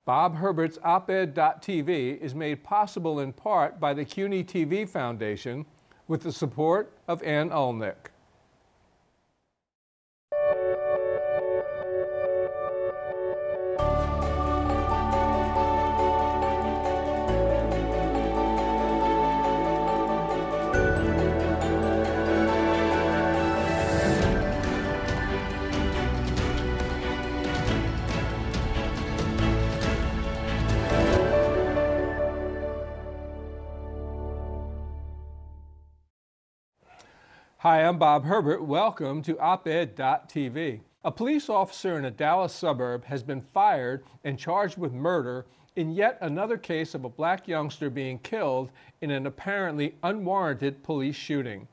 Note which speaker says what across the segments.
Speaker 1: Bob Herbert's op-ed.tv is made possible in part by the CUNY TV Foundation with the support of Ann Ulnick. Hi, I'm Bob Herbert. Welcome to op-ed.tv. A police officer in a Dallas suburb has been fired and charged with murder in yet another case of a black youngster being killed in an apparently unwarranted police shooting.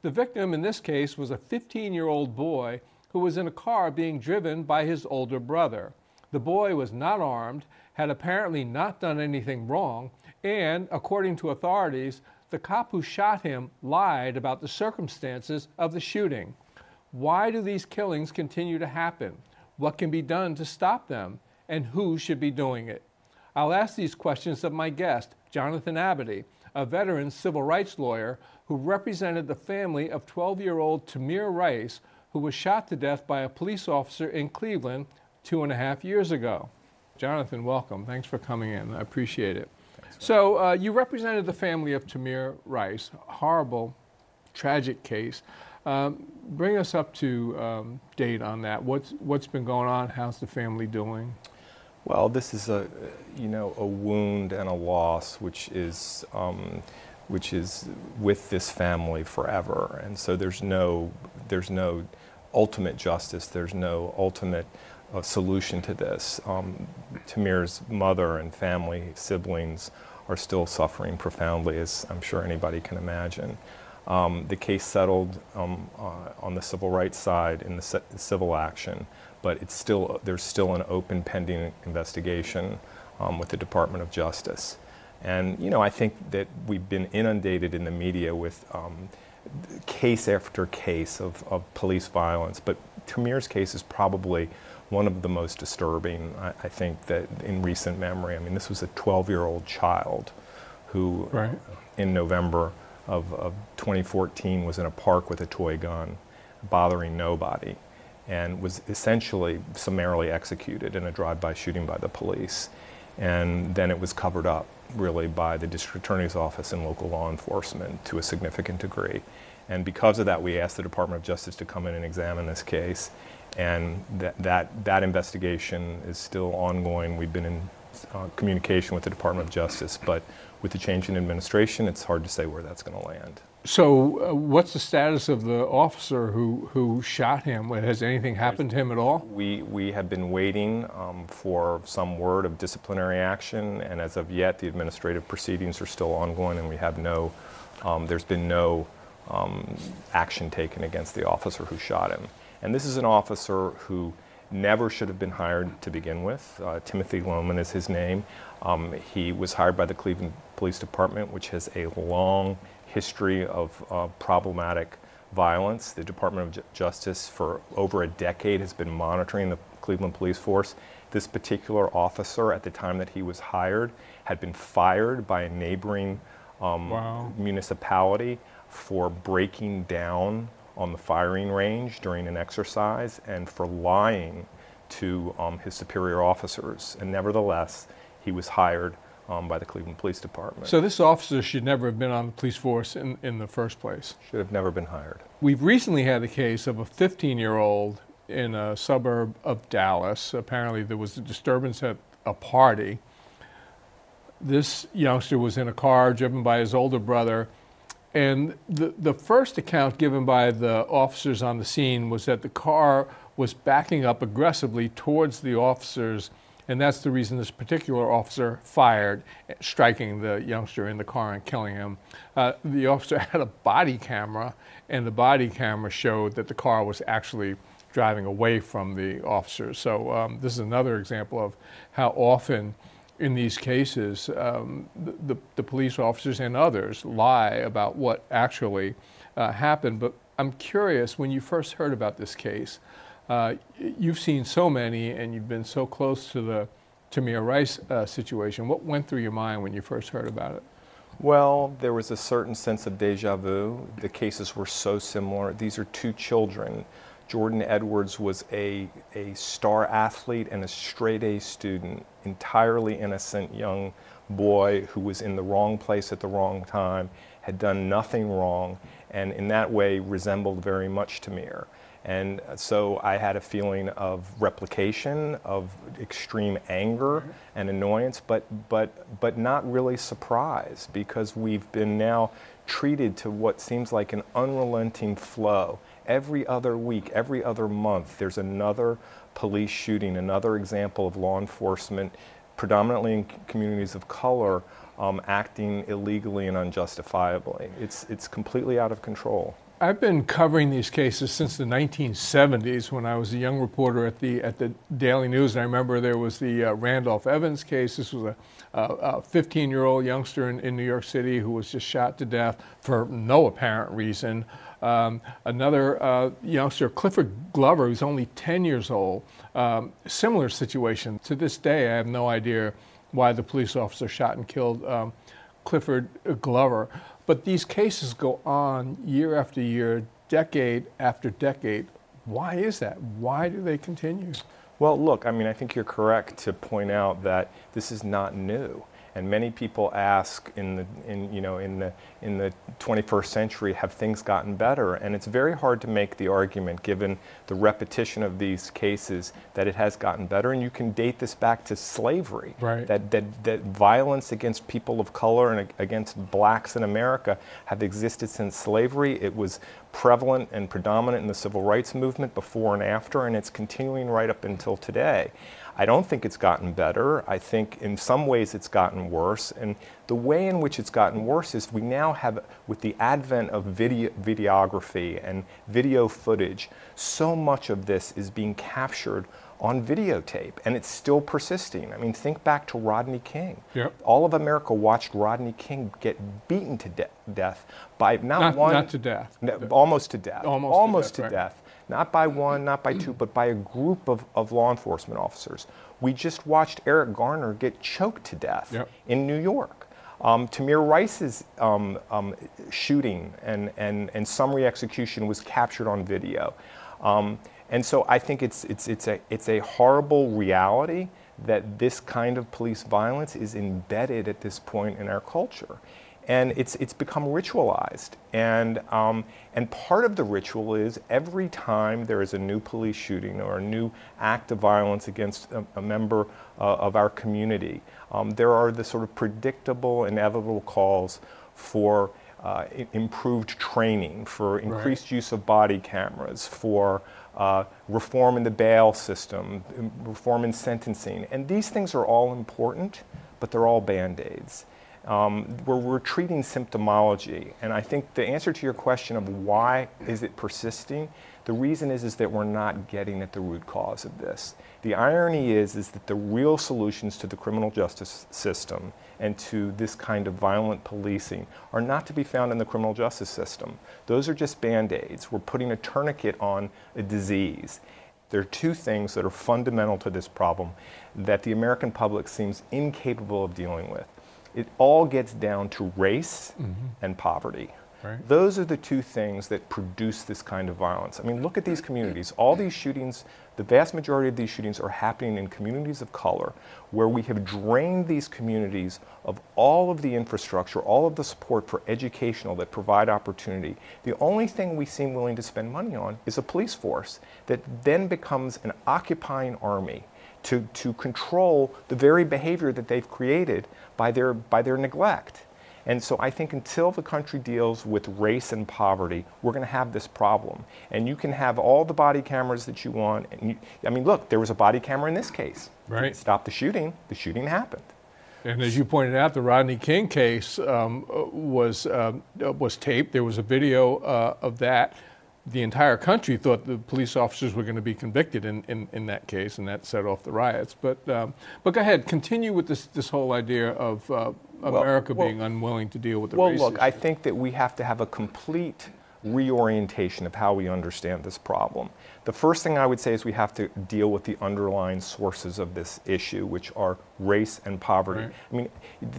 Speaker 1: The victim in this case was a 15-year-old boy who was in a car being driven by his older brother. The boy was not armed, had apparently not done anything wrong, and, according to authorities, the cop who shot him lied about the circumstances of the shooting. Why do these killings continue to happen? What can be done to stop them? And who should be doing it? I'll ask these questions of my guest, Jonathan Abady, a veteran civil rights lawyer who represented the family of 12-year-old Tamir Rice, who was shot to death by a police officer in Cleveland 2.5 years ago. Jonathan, welcome. Thanks for coming in. I appreciate it. So you represented the family of Tamir Rice, horrible, tragic case. Bring us up to date on that. What's been going on? How's the family doing?
Speaker 2: Well, this is a wound and a loss which is with this family forever, and so there's no ultimate justice. There's no ultimate solution to this. Tamir's mother and family, siblings, are still suffering profoundly, as I'm sure anybody can imagine. The case settled on the civil rights side in the civil action, but there's still an open pending investigation with the Department of Justice. And I think that we've been inundated in the media with case after case of police violence, but Tamir's case is probably one of the most disturbing, I think, that in recent memory. I mean, this was a 12-year-old child who, right, in November of 2014, was in a park with a toy gun, bothering nobody, and was essentially summarily executed in a drive-by shooting by the police. And then it was covered up, really, by the district attorney's office and local law enforcement to a significant degree. And because of that, we asked the Department of Justice to come in and examine this case. And that investigation is still ongoing. We've been in communication with the Department of Justice, but with the change in administration, it's hard to say where that's going to land.
Speaker 1: So what's the status of the officer who shot him? Has anything happened to him at all?
Speaker 2: We have been waiting for some word of disciplinary action, and as of yet, the administrative proceedings are still ongoing, and we have there's been no action taken against the officer who shot him. And this is an officer who never should have been hired to begin with. Timothy Lohman is his name. He was hired by the Cleveland Police Department, which has a long history of problematic violence. The Department of Justice for over a decade has been monitoring the Cleveland police force. This particular officer, at the time that he was hired, had been fired by a neighboring municipality for breaking down on the firing range during an exercise and for lying to his superior officers. And nevertheless, he was hired by the Cleveland Police Department.
Speaker 1: So this officer should never have been on the police force in the first place.
Speaker 2: Should have never been hired.
Speaker 1: We've recently had the case of a 15-year-old in a suburb of Dallas. Apparently there was a disturbance at a party. This youngster was in a car driven by his older brother. And the first account given by the officers on the scene was that the car was backing up aggressively towards the officers, and that's the reason this particular officer fired, striking the youngster in the car and killing him. The officer had a body camera, and the body camera showed that the car was actually driving away from the officers. So this is another example of how often in these cases, the police officers and others lie about what actually happened. But I'm curious, when you first heard about this case, you've seen so many and you've been so close to Tamir Rice situation. What went through your mind when you first heard about it?
Speaker 2: Well, there was a certain sense of deja vu. The cases were so similar. These are two children. Jordan Edwards was a star athlete and a straight-A student, entirely innocent young boy who was in the wrong place at the wrong time, had done nothing wrong, and in that way resembled very much Tamir. And so I had a feeling of replication, of extreme anger and annoyance, but not really surprise, because we've been now treated to what seems like an unrelenting flow. Every other week, every other month, there's another police shooting, another example of law enforcement, predominantly in communities of color, acting illegally and unjustifiably. It's completely out of control.
Speaker 1: I've been covering these cases since the 1970s when I was a young reporter at the Daily News. And I remember there was the Randolph Evans case. This was a 15-year-old youngster in New York City who was just shot to death for no apparent reason. Another youngster, Clifford Glover, who's only 10 years old, similar situation. To this day, I have no idea why the police officer shot and killed Clifford Glover. But these cases go on year after year, decade after decade. Why is that? Why do they continue?
Speaker 2: Well, look, I mean, I think you're correct to point out that this is not new. And many people ask in the 21st century, have things gotten better? And it's very hard to make the argument, given the repetition of these cases, that it has gotten better. And you can date this back to slavery.
Speaker 1: Right.
Speaker 2: That violence against people of color and against blacks in America have existed since slavery. It was prevalent and predominant in the civil rights movement before and after, and it's continuing right up until today. I don't think it's gotten better. I think in some ways it's gotten worse. And the way in which it's gotten worse is we now have, with the advent of videography and video footage, so much of this is being captured on videotape, and it's still persisting. I mean, think back to Rodney King.
Speaker 1: Yep.
Speaker 2: All of America watched Rodney King get beaten to death by
Speaker 1: not to death.
Speaker 2: Almost to death. Almost to
Speaker 1: right.
Speaker 2: death. Not by one, not by two, but by a group of law enforcement officers. We just watched Eric Garner get choked to death in New York. Tamir Rice's shooting and summary execution was captured on video. And so I think it's a horrible reality that this kind of police violence is embedded at this point in our culture. And it's become ritualized. And part of the ritual is every time there is a new police shooting or a new act of violence against a member of our community, there are the sort of predictable, inevitable calls for improved training, for increased use of body cameras, for reform in the bail system, reform in sentencing. And these things are all important, but they're all Band-Aids. We're treating symptomology, and I think the answer to your question of why is it persisting, the reason is that we're not getting at the root cause of this. The irony is that the real solutions to the criminal justice system and to this kind of violent policing are not to be found in the criminal justice system. Those are just Band-Aids. We're putting a tourniquet on a disease. There are two things that are fundamental to this problem that the American public seems incapable of dealing with. It all gets down to race and poverty. Right. Those are the two things that produce this kind of violence. I mean, look at these communities. All these shootings, the vast majority of these shootings are happening in communities of color, where we have drained these communities of all of the infrastructure, all of the support for educational that provide opportunity. The only thing we seem willing to spend money on is a police force that then becomes an occupying army to control the very behavior that they've created by their neglect. And so I think until the country deals with race and poverty, we're going to have this problem. And you can have all the body cameras that you want. And I mean, look, there was a body camera in this case. Right. Stop the shooting. The shooting happened.
Speaker 1: And as you pointed out, the Rodney King case was taped. There was a video of that. The entire country thought the police officers were going to be convicted in that case, and that set off the riots. But go ahead, continue with this whole idea of America being unwilling to deal with the race
Speaker 2: issue. Well, look, I think that we have to have a complete reorientation of how we understand this problem. The first thing I would say is we have to deal with the underlying sources of this issue, which are race and poverty.
Speaker 1: Right.
Speaker 2: I mean,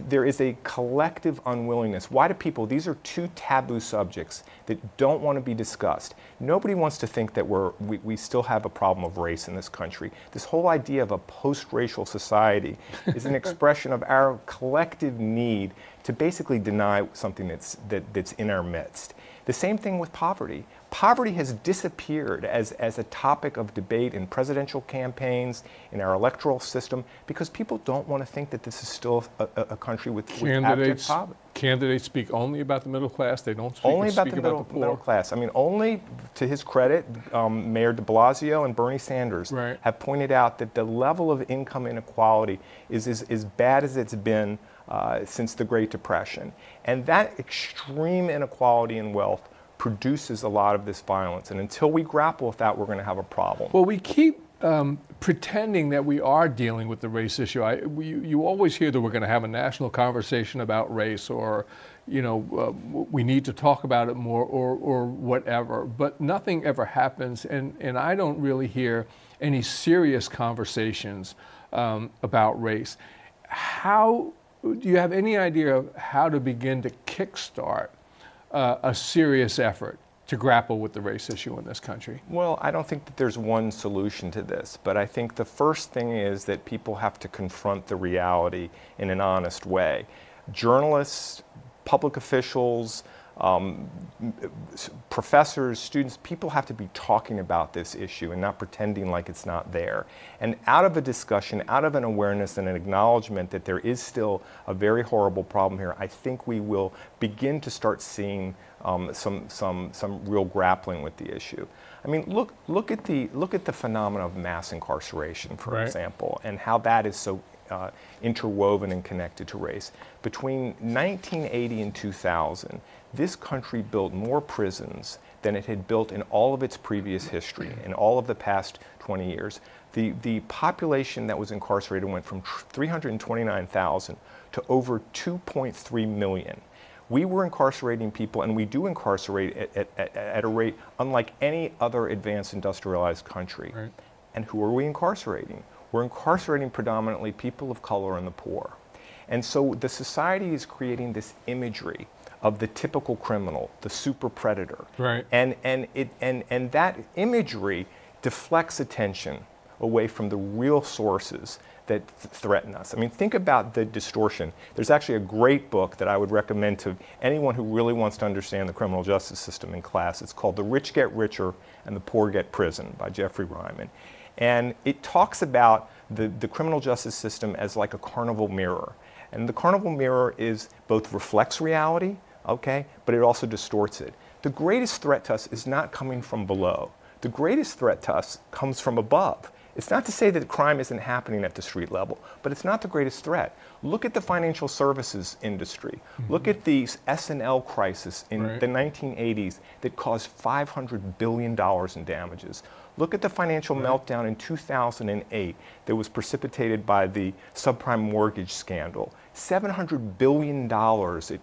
Speaker 2: there is a collective unwillingness. Why do people, these are two taboo subjects that don't want to be discussed. Nobody wants to think that we still have a problem of race in this country. This whole idea of a post-racial society is an expression of our collective need to basically deny something that's in our midst. The same thing with poverty. Poverty has disappeared as a topic of debate in presidential campaigns, in our electoral system, because people don't want to think that this is still a country with abject poverty.
Speaker 1: Candidates speak only about the middle class. They don't speak
Speaker 2: only about
Speaker 1: speak
Speaker 2: the
Speaker 1: about the poor.
Speaker 2: middle class. I mean, only to his credit, Mayor de Blasio and Bernie Sanders
Speaker 1: Right.
Speaker 2: have pointed out that the level of income inequality is as bad as it's been since the Great Depression. And that extreme inequality in wealth produces a lot of this violence. And until we grapple with that, we're going to have a problem.
Speaker 1: Well, we keep pretending that we are dealing with the race issue. You always hear that we're going to have a national conversation about race, or, we need to talk about it more, or whatever. But nothing ever happens, and I don't really hear any serious conversations about race. Do you have any idea of how to begin to kickstart a serious effort to grapple with the race issue in this country?
Speaker 2: Well, I don't think that there's one solution to this, but I think the first thing is that people have to confront the reality in an honest way. Journalists, public officials, professors, students, people have to be talking about this issue and not pretending like it's not there. And out of a discussion, out of an awareness and an acknowledgement that there is still a very horrible problem here, I think we will begin to start seeing some real grappling with the issue. I mean, look at the phenomenon of mass incarceration, for
Speaker 1: Right.
Speaker 2: example, and how that is so interwoven and connected to race. Between 1980 and 2000, this country built more prisons than it had built in all of its previous history, in all of the past 20 years. The population that was incarcerated went from 329,000 to over 2.3 million. We were incarcerating people, and we do incarcerate at a rate unlike any other advanced industrialized country.
Speaker 1: Right.
Speaker 2: And who are we incarcerating? We're incarcerating predominantly people of color and the poor. And so the society is creating this imagery of the typical criminal, the super predator.
Speaker 1: Right.
Speaker 2: And that imagery deflects attention away from the real sources that threaten us. I mean, think about the distortion. There's actually a great book that I would recommend to anyone who really wants to understand the criminal justice system in class. It's called The Rich Get Richer and the Poor Get Prison by Jeffrey Ryman. And it talks about the criminal justice system as like a carnival mirror. And the carnival mirror both reflects reality, okay, but it also distorts it. The greatest threat to us is not coming from below. The greatest threat to us comes from above. It's not to say that crime isn't happening at the street level, but it's not the greatest threat. Look at the financial services industry. Mm-hmm. Look at the S&L crisis in
Speaker 1: Right.
Speaker 2: the 1980s that caused $500 billion in damages. Look at the financial meltdown in 2008 that was precipitated by the subprime mortgage scandal. $700 billion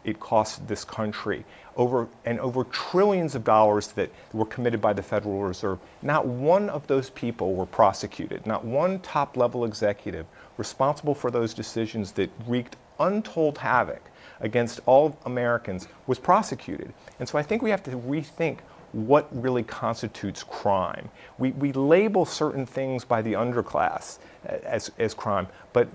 Speaker 2: it cost this country, over trillions of dollars that were committed by the Federal Reserve. Not one of those people were prosecuted. Not one top-level executive responsible for those decisions that wreaked untold havoc against all Americans was prosecuted. And so I think we have to rethink what really constitutes crime. We label certain things by the underclass as crime, but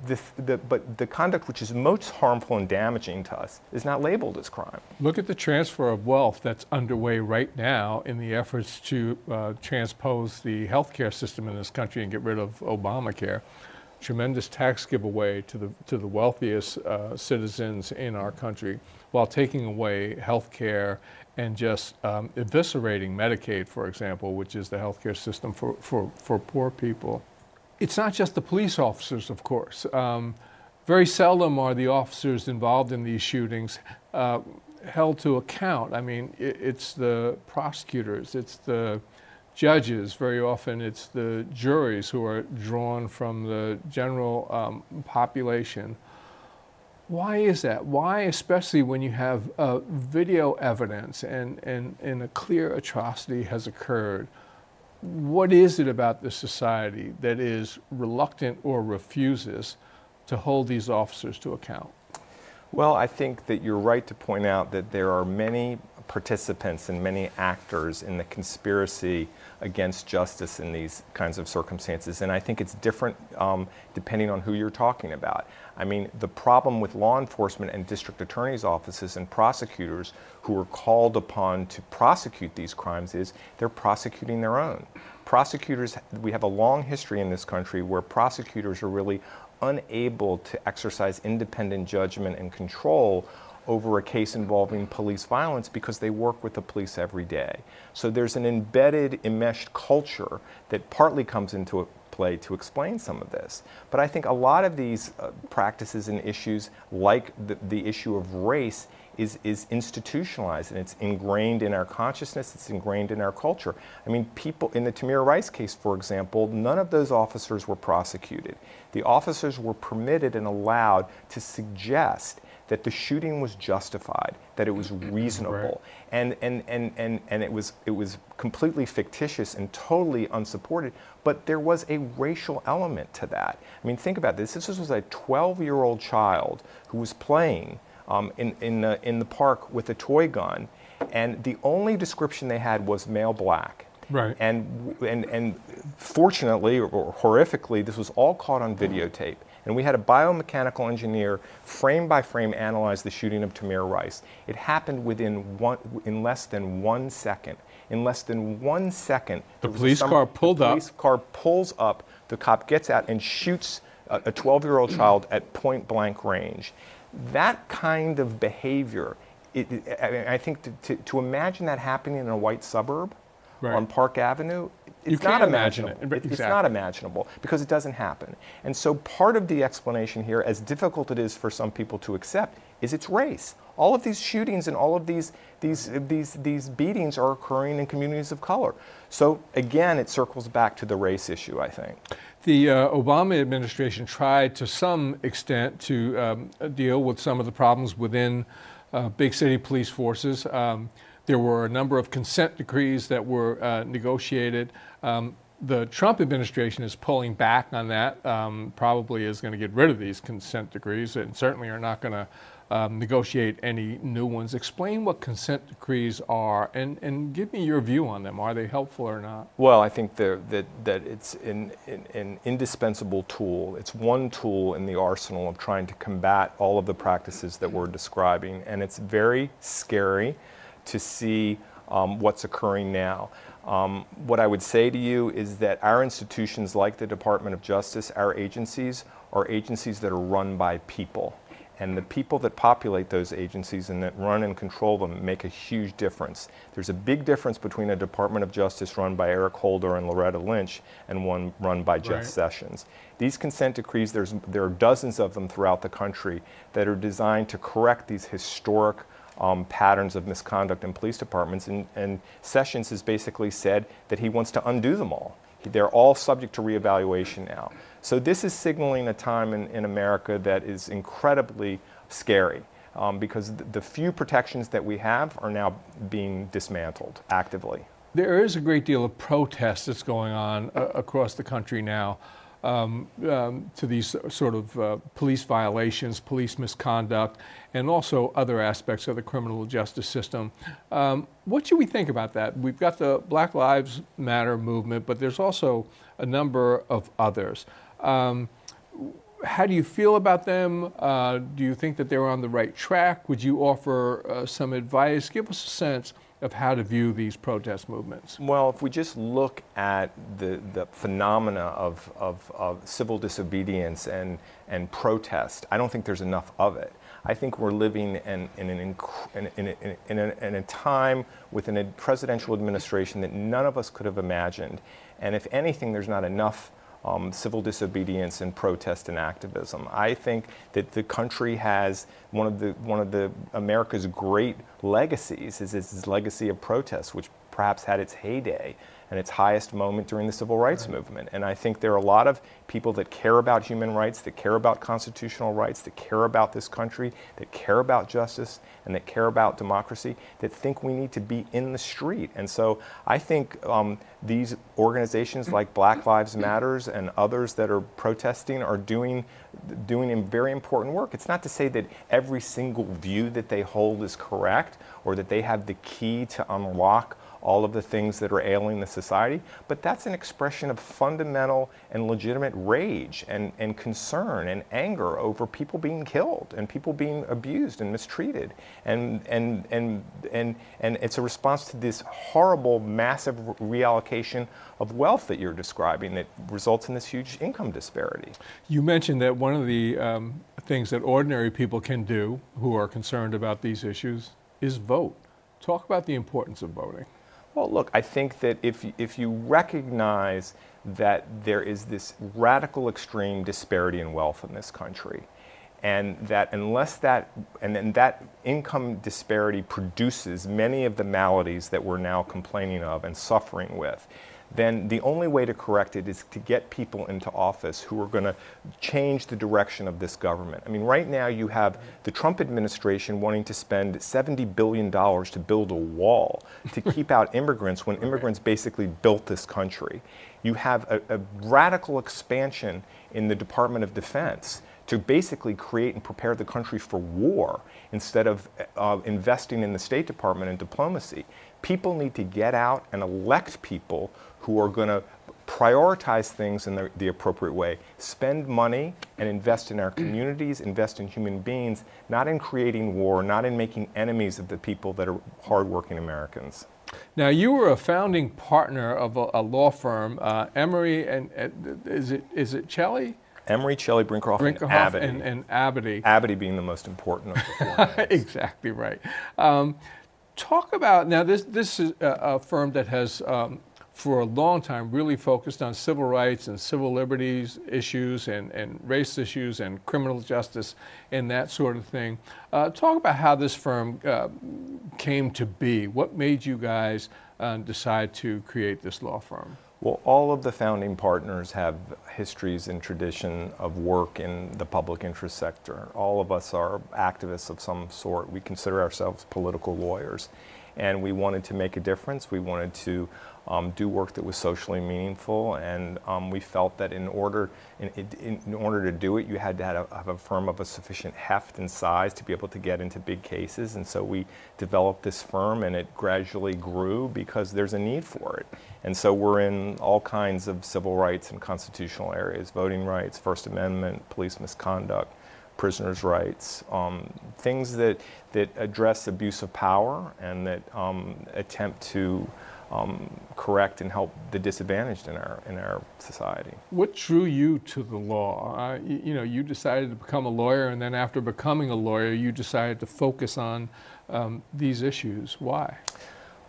Speaker 2: the conduct which is most harmful and damaging to us is not labeled as crime.
Speaker 1: Look at the transfer of wealth that's underway right now in the efforts to transpose the healthcare system in this country and get rid of Obamacare. Tremendous tax giveaway to the wealthiest citizens in our country, while taking away health care and just eviscerating Medicaid, for example, which is the healthcare system for poor people. It's not just the police officers, of course. Very seldom are the officers involved in these shootings held to account. I mean, it's the prosecutors, it's the judges, very often it's the juries who are drawn from the general population. Why is that? Why, especially when you have video evidence and a clear atrocity has occurred? What is it about the society that is reluctant or refuses to hold these officers to account?
Speaker 2: Well, I think that you're right to point out that there are many participants and many actors in the conspiracy against justice in these kinds of circumstances. And I think it's different depending on who you're talking about. I mean, the problem with law enforcement and district attorneys' offices and prosecutors who are called upon to prosecute these crimes is they're prosecuting their own. Prosecutors, we have a long history in this country where prosecutors are really unable to exercise independent judgment and control over a case involving police violence because they work with the police every day. So there's an embedded, enmeshed culture that partly comes into play to explain some of this. But I think a lot of these practices and issues, like the issue of race, is institutionalized, and it's ingrained in our consciousness, it's ingrained in our culture. I mean, people, in the Tamir Rice case, for example, none of those officers were prosecuted. The officers were permitted and allowed to suggest that the shooting was justified, that it was reasonable, right. and it was completely fictitious and totally unsupported, but there was a racial element to that. I mean, think about this. This was a 12-year-old child who was playing in the park with a toy gun, and the only description they had was male black.
Speaker 1: Right.
Speaker 2: And fortunately, or horrifically, this was all caught on videotape. And we had a biomechanical engineer frame by frame analyze the shooting of Tamir Rice. It happened in less than 1 second. In less than 1 second,
Speaker 1: the police car pulled up. The police
Speaker 2: car pulls up, the cop gets out and shoots a 12-year-old child at point blank range. That kind of behavior, I think to imagine that happening in a white suburb, right, on Park Avenue, it's not imaginable.
Speaker 1: Exactly.
Speaker 2: It's not imaginable because it doesn't happen. And so part of the explanation here, as difficult it is for some people to accept, is it's race. All of these shootings and all of these beatings are occurring in communities of color. So again, it circles back to the race issue, I think.
Speaker 1: The Obama administration tried to some extent to deal with some of the problems within big city police forces. There were a number of consent decrees that were negotiated. The Trump administration is pulling back on that, probably is going to get rid of these consent decrees and certainly are not going to negotiate any new ones. Explain what consent decrees are and give me your view on them. Are they helpful or not?
Speaker 2: Well, I think that it's an indispensable tool. It's one tool in the arsenal of trying to combat all of the practices that we're describing, and it's very scary to see what's occurring now. What I would say to you is that our institutions, like the Department of Justice, our agencies, are agencies that are run by people. And the people that populate those agencies and that run and control them make a huge difference. There's a big difference between a Department of Justice run by Eric Holder and Loretta Lynch and one run by Jeff Sessions. These consent decrees, there are dozens of them throughout the country that are designed to correct these historic patterns of misconduct in police departments, and Sessions has basically said that he wants to undo them all. They're all subject to reevaluation now. So this is signaling a time in America that is incredibly scary because the few protections that we have are now being dismantled actively.
Speaker 1: There is a great deal of protest that's going on across the country now to these sort of police violations, police misconduct, and also other aspects of the criminal justice system. What should we think about that? We've got the Black Lives Matter movement, but there's also a number of others. How do you feel about them? Do you think that they're on the right track? Would you offer some advice? Give us a sense of how to view these protest movements.
Speaker 2: Well, if we just look at the phenomena of civil disobedience and protest, I don't think there's enough of it. I think we're living in a time within a presidential administration that none of us could have imagined. And if anything, there's not enough civil disobedience and protest and activism. I think that the country has one of the America's great legacies is its legacy of protest, which perhaps had its heyday and its highest moment during the civil rights movement. And I think there are a lot of people that care about human rights, that care about constitutional rights, that care about this country, that care about justice, and that care about democracy, that think we need to be in the street. And so I think these organizations like Black Lives Matters and others that are protesting are doing very important work. It's not to say that every single view that they hold is correct or that they have the key to unlock all of the things that are ailing the society, but that's an expression of fundamental and legitimate rage and concern and anger over people being killed and people being abused and mistreated. And it's a response to this horrible, massive reallocation of wealth that you're describing that results in this huge income disparity.
Speaker 1: You mentioned that one of the things that ordinary people can do who are concerned about these issues is vote. Talk about the importance of voting.
Speaker 2: Well, look, I think that if you recognize that there is this radical extreme disparity in wealth in this country, and that that income disparity produces many of the maladies that we're now complaining of and suffering with, then the only way to correct it is to get people into office who are going to change the direction of this government. I mean, right now you have the Trump administration wanting to spend $70 billion to build a wall to keep out immigrants when immigrants basically built this country. You have a radical expansion in the Department of Defense to basically create and prepare the country for war instead of investing in the State Department and diplomacy. People need to get out and elect people who are going to prioritize things in the appropriate way, spend money and invest in our communities, invest in human beings, not in creating war, not in making enemies of the people that are hardworking Americans.
Speaker 1: Now, you were a founding partner of a law firm, Emory and is it Shelley?
Speaker 2: Emory, Shelley, Brinckerhoff, and Abady.
Speaker 1: And Abady.
Speaker 2: Abady being the most important of the four names.
Speaker 1: Exactly right. Talk about, now this is a firm that has for a long time really focused on civil rights and civil liberties issues and race issues and criminal justice and that sort of thing. Talk about how this firm came to be. What made you guys decide to create this law firm?
Speaker 2: Well, all of the founding partners have histories and tradition of work in the public interest sector. All of us are activists of some sort. We consider ourselves political lawyers. And we wanted to make a difference. We wanted to do work that was socially meaningful, and we felt that in order to do it, you had to have a firm of a sufficient heft and size to be able to get into big cases. And so we developed this firm, and it gradually grew because there's a need for it. And so we're in all kinds of civil rights and constitutional areas: voting rights, First Amendment, police misconduct, prisoners' rights, things that address abuse of power and that attempt to correct and help the disadvantaged in our society.
Speaker 1: What drew you to the law? You decided to become a lawyer, and then after becoming a lawyer, you decided to focus on these issues. Why?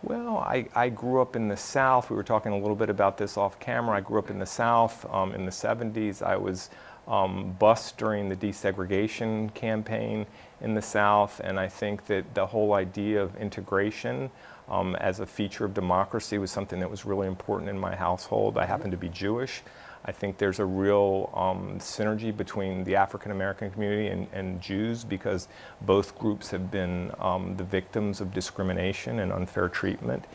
Speaker 2: Well, I grew up in the South. We were talking a little bit about this off camera. I grew up in the South in the 70s. I was bused during the desegregation campaign in the South, and I think that the whole idea of integration as a feature of democracy was something that was really important in my household. I happen to be Jewish. I think there's a real synergy between the African American community and Jews, because both groups have been the victims of discrimination and unfair treatment.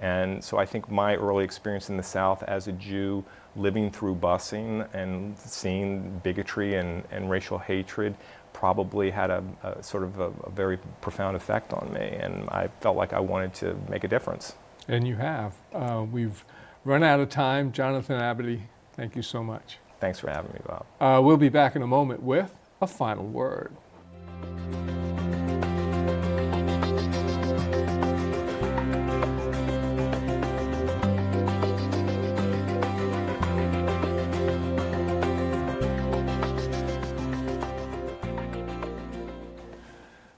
Speaker 2: And so I think my early experience in the South as a Jew, living through busing and seeing bigotry and racial hatred, probably had a sort of a very profound effect on me, and I felt like I wanted to make a difference.
Speaker 1: And you have. We've run out of time. Jonathan Abady, thank you so much.
Speaker 2: Thanks for having me, Bob.
Speaker 1: We'll be back in a moment with a final word.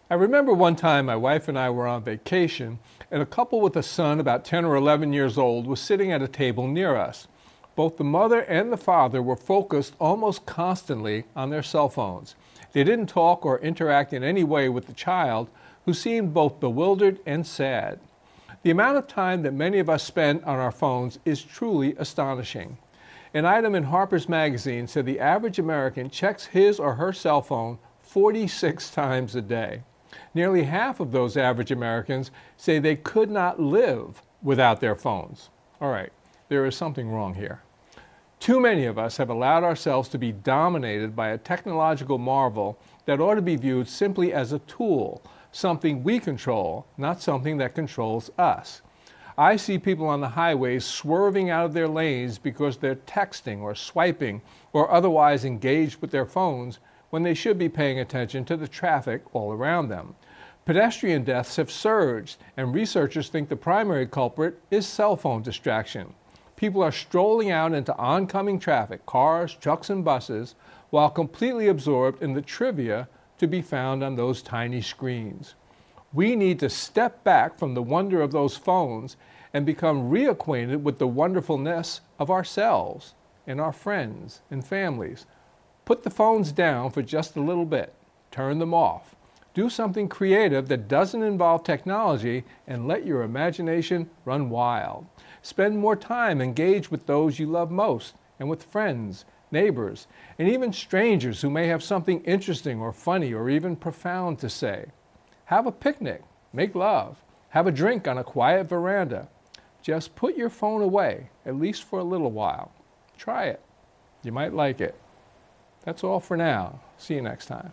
Speaker 1: I remember one time my wife and I were on vacation, and a couple with a son about 10 or 11 years old was sitting at a table near us. Both the mother and the father were focused almost constantly on their cell phones. They didn't talk or interact in any way with the child, who seemed both bewildered and sad. The amount of time that many of us spend on our phones is truly astonishing. An item in Harper's Magazine said the average American checks his or her cell phone 46 times a day. Nearly half of those average Americans say they could not live without their phones. All right, there is something wrong here. Too many of us have allowed ourselves to be dominated by a technological marvel that ought to be viewed simply as a tool, something we control, not something that controls us. I see people on the highways swerving out of their lanes because they're texting or swiping or otherwise engaged with their phones when they should be paying attention to the traffic all around them. Pedestrian deaths have surged, and researchers think the primary culprit is cell phone distraction. People are strolling out into oncoming traffic, cars, trucks, and buses, while completely absorbed in the trivia to be found on those tiny screens. We need to step back from the wonder of those phones and become reacquainted with the wonderfulness of ourselves and our friends and families. Put the phones down for just a little bit. Turn them off. Do something creative that doesn't involve technology and let your imagination run wild. Spend more time engaged with those you love most and with friends, neighbors, and even strangers who may have something interesting or funny or even profound to say. Have a picnic, make love, have a drink on a quiet veranda. Just put your phone away, at least for a little while. Try it. You might like it. That's all for now. See you next time.